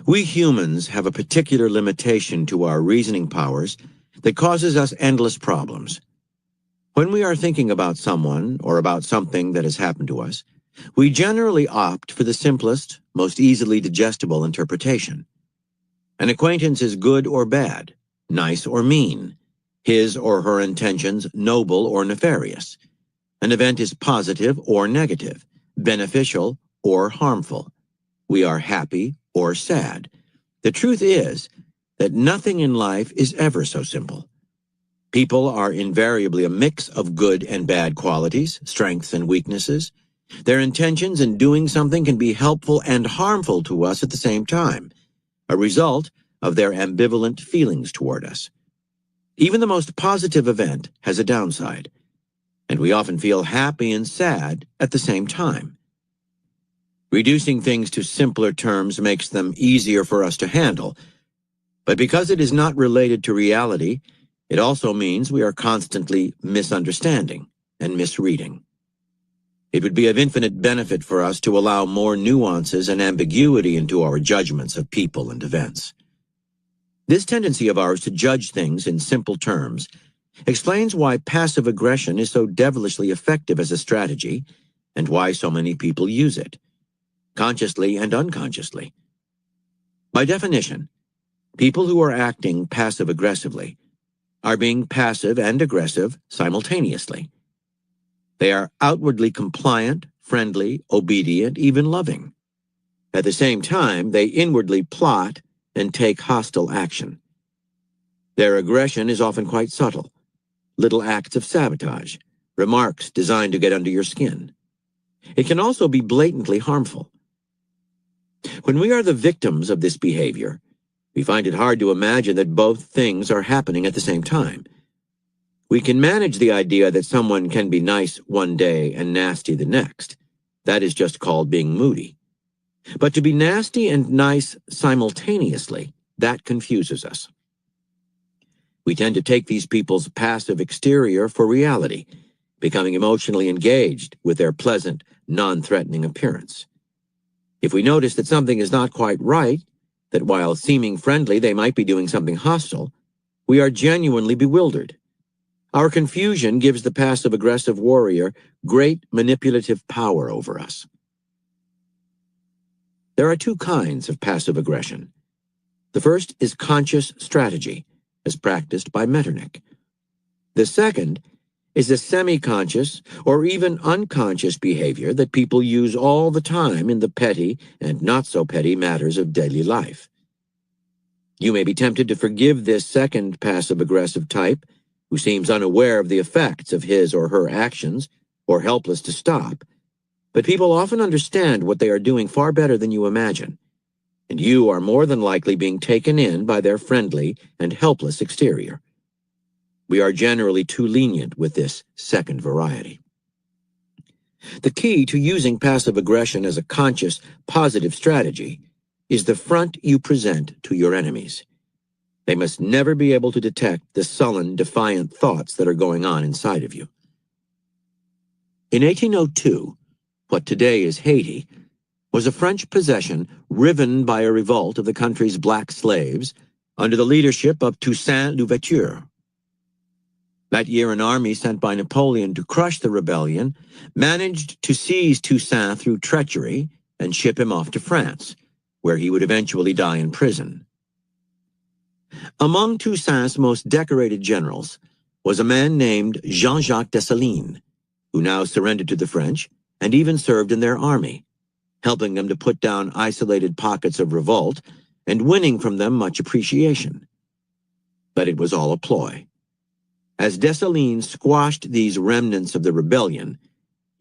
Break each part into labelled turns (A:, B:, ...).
A: We humans have a particular limitation to our reasoning powers that causes us endless problems. When we are thinking about someone or about something that has happened to us, we generally opt for the simplest, most easily digestible interpretation. An acquaintance is good or bad, nice or mean, his or her intentions noble or nefarious. An event is positive or negative, beneficial or harmful. We are happy or sad. The truth is that nothing in life is ever so simple. People are invariably a mix of good and bad qualities, strengths and weaknesses. Their intentions in doing something can be helpful and harmful to us at the same time, a result of their ambivalent feelings toward us. Even the most positive event has a downside, and we often feel happy and sad at the same time. Reducing things to simpler terms makes them easier for us to handle, but because it is not related to reality, it also means we are constantly misunderstanding and misreading. It would be of infinite benefit for us to allow more nuances and ambiguity into our judgments of people and events. This tendency of ours to judge things in simple terms explains why passive aggression is so devilishly effective as a strategy and why so many people use it, consciously and unconsciously. By definition, people who are acting passive-aggressively are being passive and aggressive simultaneously. They are outwardly compliant, friendly, obedient, even loving. At the same time, they inwardly plot and take hostile action. Their aggression is often quite subtle, little acts of sabotage, remarks designed to get under your skin. It can also be blatantly harmful. When we are the victims of this behavior, we find it hard to imagine that both things are happening at the same time. We can manage the idea that someone can be nice one day and nasty the next. That is just called being moody. But to be nasty and nice simultaneously, that confuses us. We tend to take these people's passive exterior for reality, becoming emotionally engaged with their pleasant, non-threatening appearance. If we notice that something is not quite right, that while seeming friendly they might be doing something hostile, we are genuinely bewildered. Our confusion gives the passive-aggressive warrior great manipulative power over us. There are two kinds of passive aggression. The first is conscious strategy, as practiced by Metternich. The second is a semi-conscious or even unconscious behavior that people use all the time in the petty and not-so-petty matters of daily life. You may be tempted to forgive this second passive-aggressive type, who seems unaware of the effects of his or her actions or helpless to stop, but people often understand what they are doing far better than you imagine, and you are more than likely being taken in by their friendly and helpless exterior. We are generally too lenient with this second variety. The key to using passive aggression as a conscious, positive strategy is the front you present to your enemies. They must never be able to detect the sullen, defiant thoughts that are going on inside of you. In 1802, what today is Haiti, was a French possession riven by a revolt of the country's black slaves under the leadership of Toussaint Louverture. That year, an army sent by Napoleon to crush the rebellion managed to seize Toussaint through treachery and ship him off to France, where he would eventually die in prison. Among Toussaint's most decorated generals was a man named Jean-Jacques Dessalines, who now surrendered to the French and even served in their army, helping them to put down isolated pockets of revolt and winning from them much appreciation. But it was all a ploy. As Dessalines squashed these remnants of the rebellion,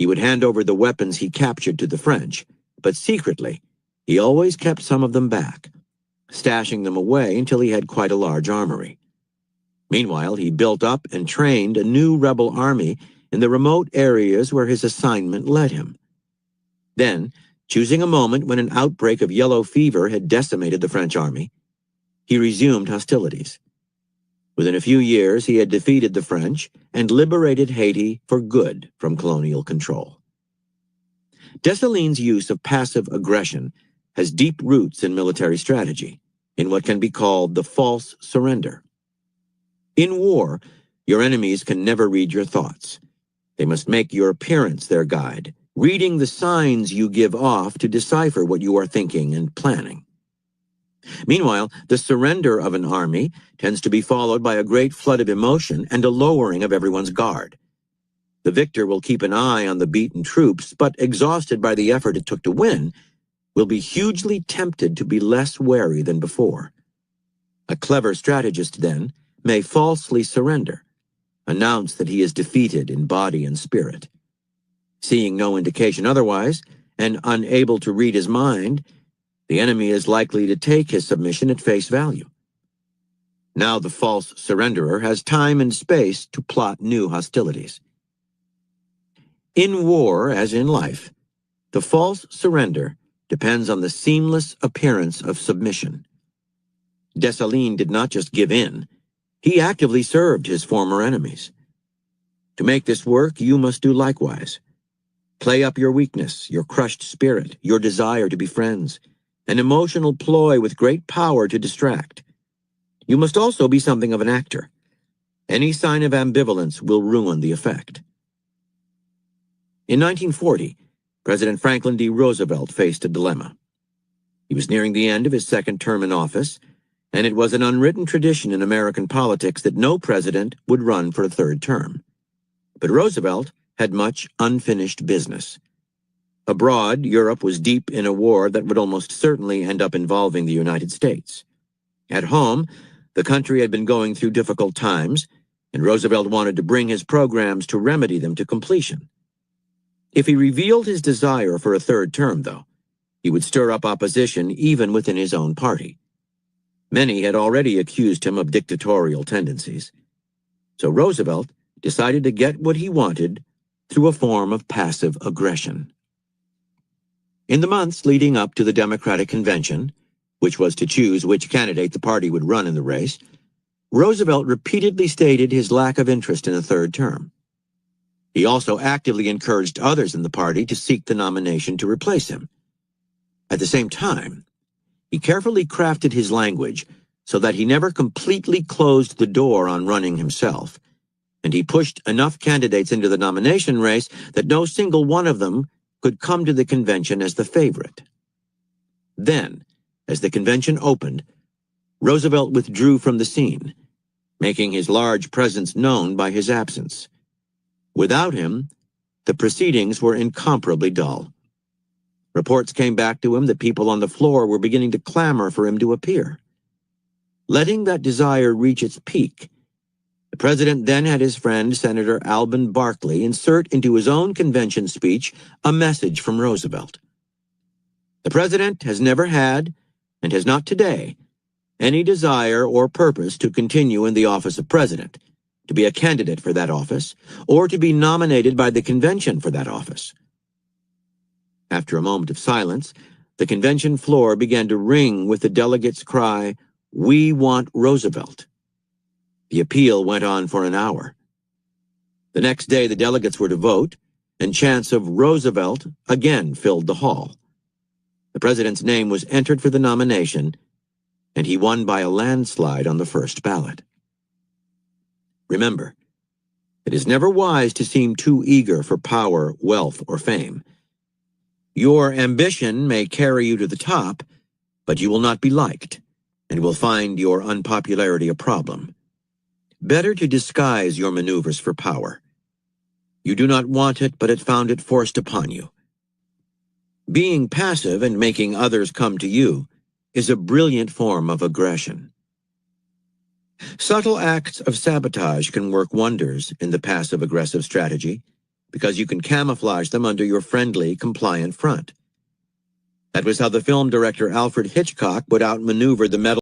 A: he would hand over the weapons he captured to the French, but secretly, he always kept some of them back, stashing them away until he had quite a large armory. Meanwhile, he built up and trained a new rebel army in the remote areas where his assignment led him. Then, choosing a moment when an outbreak of yellow fever had decimated the French army, he resumed hostilities. Within a few years, he had defeated the French and liberated Haiti for good from colonial control. Dessalines' use of passive aggression has deep roots in military strategy, in what can be called the false surrender. In war, your enemies can never read your thoughts. They must make your appearance their guide, reading the signs you give off to decipher what you are thinking and planning. Meanwhile, the surrender of an army tends to be followed by a great flood of emotion and a lowering of everyone's guard. The victor will keep an eye on the beaten troops, but exhausted by the effort it took to win, will be hugely tempted to be less wary than before. A clever strategist, then, may falsely surrender, announce that he is defeated in body and spirit. Seeing no indication otherwise, and unable to read his mind, the enemy is likely to take his submission at face value. Now the false surrenderer has time and space to plot new hostilities. In war, as in life, the false surrender depends on the seamless appearance of submission. Dessalines did not just give in, he actively served his former enemies. To make this work, you must do likewise. Play up your weakness, your crushed spirit, your desire to be friends, an emotional ploy with great power to distract. You must also be something of an actor. Any sign of ambivalence will ruin the effect. In 1940, President Franklin D. Roosevelt faced a dilemma. He was nearing the end of his second term in office, and it was an unwritten tradition in American politics that no president would run for a third term. But Roosevelt had much unfinished business. Abroad, Europe was deep in a war that would almost certainly end up involving the United States. At home, the country had been going through difficult times, and Roosevelt wanted to bring his programs to remedy them to completion. If he revealed his desire for a third term, though, he would stir up opposition even within his own party. Many had already accused him of dictatorial tendencies. So Roosevelt decided to get what he wanted through a form of passive aggression. In the months leading up to the Democratic Convention, which was to choose which candidate the party would run in the race, Roosevelt repeatedly stated his lack of interest in a third term. He also actively encouraged others in the party to seek the nomination to replace him. At the same time, he carefully crafted his language so that he never completely closed the door on running himself, and he pushed enough candidates into the nomination race that no single one of them could come to the convention as the favorite. Then, as the convention opened, Roosevelt withdrew from the scene, making his large presence known by his absence. Without him, the proceedings were incomparably dull. Reports came back to him that people on the floor were beginning to clamor for him to appear. Letting that desire reach its peak, the president then had his friend Senator Alben Barkley insert into his own convention speech a message from Roosevelt. The president has never had, and has not today, any desire or purpose to continue in the office of president, to be a candidate for that office, or to be nominated by the convention for that office. After a moment of silence, the convention floor began to ring with the delegates' cry, "We want Roosevelt." The appeal went on for an hour. The next day, the delegates were to vote, and chants of Roosevelt again filled the hall. The president's name was entered for the nomination, and he won by a landslide on the first ballot. Remember, it is never wise to seem too eager for power, wealth, or fame. Your ambition may carry you to the top, but you will not be liked, and will find your unpopularity a problem. Better to disguise your maneuvers for power. You do not want it, but it found it forced upon you. Being passive and making others come to you is a brilliant form of aggression. Subtle acts of sabotage can work wonders in the passive-aggressive strategy because you can camouflage them under your friendly, compliant front. That was how the film director Alfred Hitchcock would outmaneuver the metal